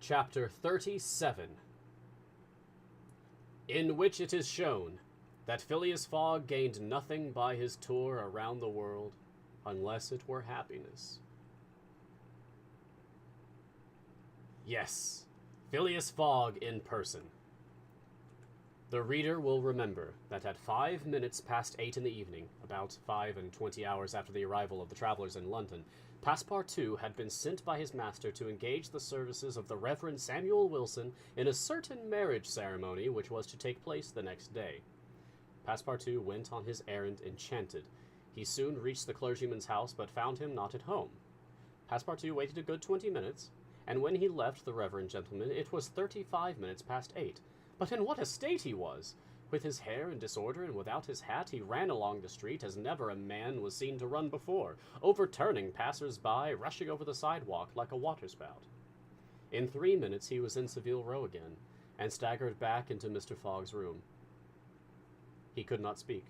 Chapter 37, in which it is shown that Phileas Fogg gained nothing by his tour around the world, unless it were happiness. Yes, Phileas Fogg in person. The reader will remember that at 5 minutes past 8 in the evening, about 5 and 20 hours after the arrival of the travellers in London, Passepartout had been sent by his master to engage the services of the Reverend Samuel Wilson in a certain marriage ceremony which was to take place the next day. Passepartout went on his errand enchanted. He soon reached the clergyman's house, but found him not at home. Passepartout waited a good 20 minutes, and when he left the reverend gentleman, it was 35 minutes past 8. But in what a state he was! With his hair in disorder and without his hat, he ran along the street as never a man was seen to run before, overturning passers-by, rushing over the sidewalk like a waterspout. In 3 minutes he was in Savile Row again, and staggered back into Mr. Fogg's room. He could not speak.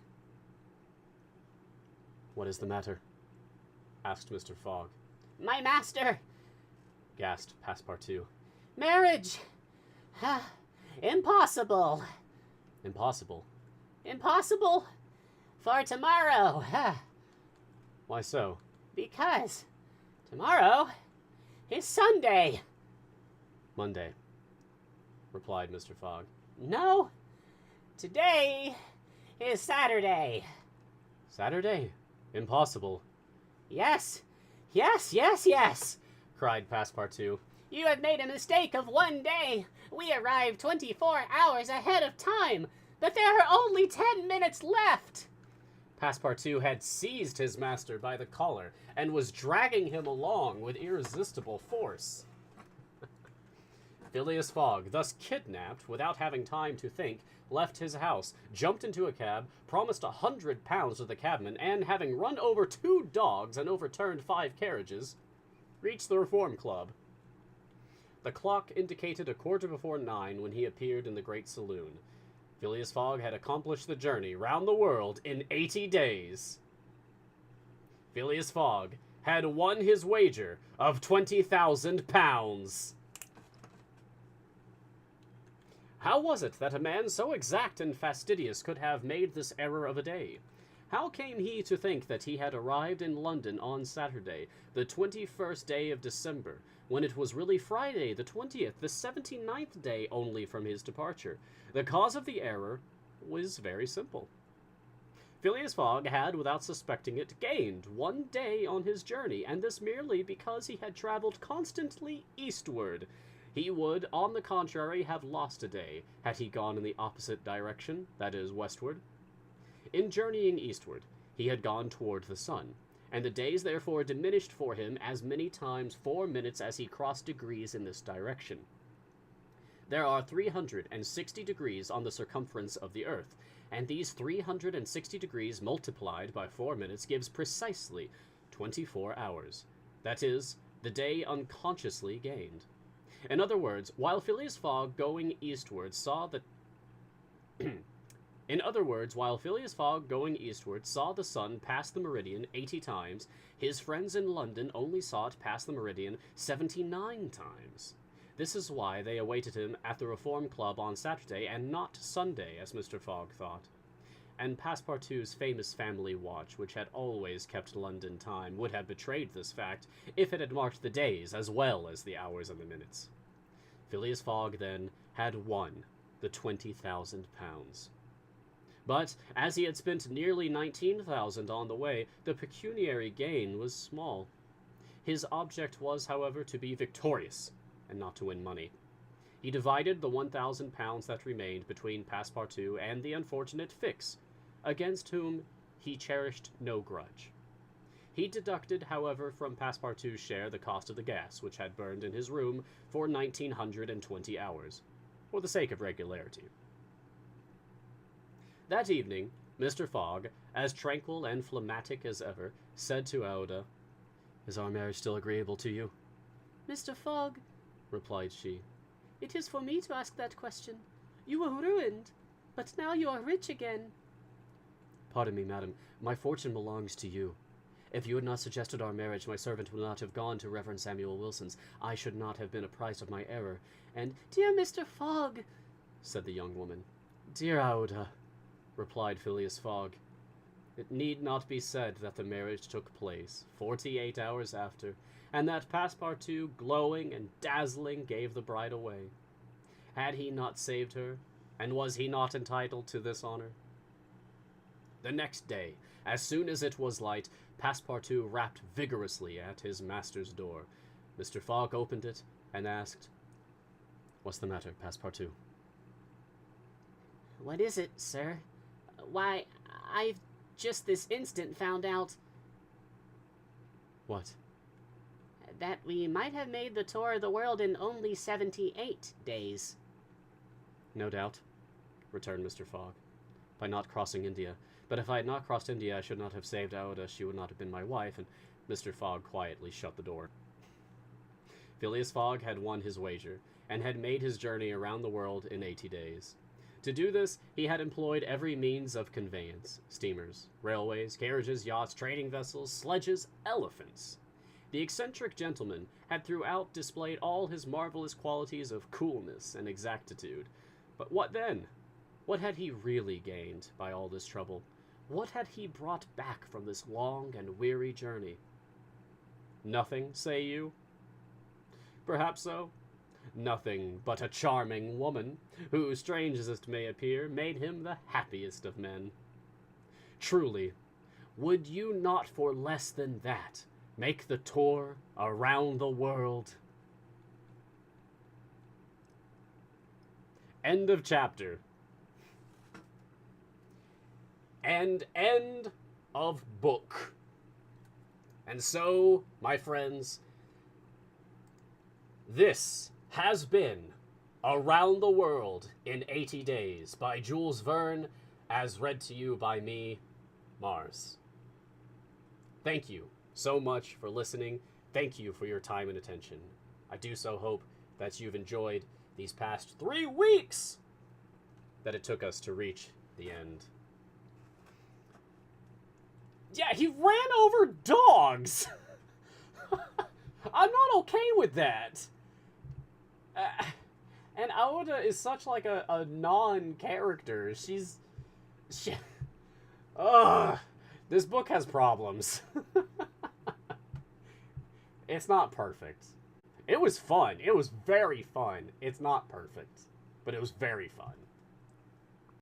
"What is the matter?" asked Mr. Fogg. "My master!" gasped Passepartout. "Marriage! Impossible! Impossible? Impossible for tomorrow! Why so?" "Because tomorrow is Sunday." "Monday," replied Mr. Fogg. "No, today is Saturday." "Saturday? Impossible." "Yes, yes, yes, yes," cried Passepartout. "You have made a mistake of 1 day. We arrived 24 hours ahead of time, but there are only 10 minutes left." Passepartout had seized his master by the collar and was dragging him along with irresistible force. Phileas Fogg, thus kidnapped without having time to think, left his house, jumped into a cab, promised £100 to the cabman, and having run over 2 dogs and overturned 5 carriages, reached the Reform Club. The clock indicated 9:15 when he appeared in the great saloon. Phileas Fogg had accomplished the journey round the world in 80 days. Phileas Fogg had won his wager of £20,000. How was it that a man so exact and fastidious could have made this error of a day? How came he to think that he had arrived in London on Saturday, the 21st day of December, when it was really Friday, the 20th, the 79th day only from his departure? The cause of the error was very simple. Phileas Fogg had, without suspecting it, gained 1 day on his journey, and this merely because he had travelled constantly eastward. He would, on the contrary, have lost a day, had he gone in the opposite direction, that is, westward. In journeying eastward, he had gone toward the sun, and the days therefore diminished for him as many times 4 minutes as he crossed degrees in this direction. There are 360 degrees on the circumference of the earth, and these 360 degrees multiplied by 4 minutes gives precisely 24 hours. That is, the day unconsciously gained. In other words, while Phileas Fogg going eastward saw the sun pass the meridian 80 times, his friends in London only saw it pass the meridian 79 times. This is why they awaited him at the Reform Club on Saturday and not Sunday, as Mr. Fogg thought. And Passepartout's famous family watch, which had always kept London time, would have betrayed this fact if it had marked the days as well as the hours and the minutes. Phileas Fogg, then, had won the £20,000. But, as he had spent nearly 19,000 on the way, the pecuniary gain was small. His object was, however, to be victorious, and not to win money. He divided the £1,000 that remained between Passepartout and the unfortunate Fix, against whom he cherished no grudge. He deducted, however, from Passepartout's share the cost of the gas, which had burned in his room for 1920 hours, for the sake of regularity. That evening, Mr. Fogg, as tranquil and phlegmatic as ever, said to Aouda, "Is our marriage still agreeable to you?" "Mr. Fogg," replied she, "it is for me to ask that question. You were ruined, but now you are rich again." "Pardon me, madam, my fortune belongs to you, If you had not suggested our marriage, my servant would not have gone to Reverend Samuel Wilson's. I should not have been apprised of my error, and— Dear Mr. Fogg, said the young woman. Dear Aouda, replied Phileas Fogg. It need not be said that the marriage took place 48 hours after, and that Passepartout, glowing and dazzling, gave the bride away. Had he not saved her, and was he not entitled to this honor? The next day, as soon as it was light, Passepartout rapped vigorously at his master's door. Mr. Fogg opened it and asked, What's the matter, Passepartout? What is it, sir? Why, I've just this instant found out— What? That we might have made the tour of the world in only 78 days. No doubt, returned Mr. Fogg, by not crossing India. But if I had not crossed India, I should not have saved Aouda. She would not have been my wife, and Mr. Fogg quietly shut the door. Phileas Fogg had won his wager, and had made his journey around the world in 80 days. To do this, he had employed every means of conveyance: steamers, railways, carriages, yachts, trading vessels, sledges, elephants. The eccentric gentleman had throughout displayed all his marvelous qualities of coolness and exactitude. But what then? What had he really gained by all this trouble? What had he brought back from this long and weary journey? Nothing, say you? Perhaps so. Nothing but a charming woman, who, strange as it may appear, made him the happiest of men. Truly, would you not for less than that make the tour around the world? End of chapter. And end of book. And so, my friends, this has been Around the World in 80 Days by Jules Verne, as read to you by me, Mars. Thank you so much for listening. Thank you for your time and attention. I do so hope that you've enjoyed these past 3 weeks that it took us to reach the end. Yeah, he ran over dogs! I'm not okay with that. And Aouda is such like a non-character. Ugh. This book has problems. It's not perfect. It was fun. It was very fun. It's not perfect, but it was very fun.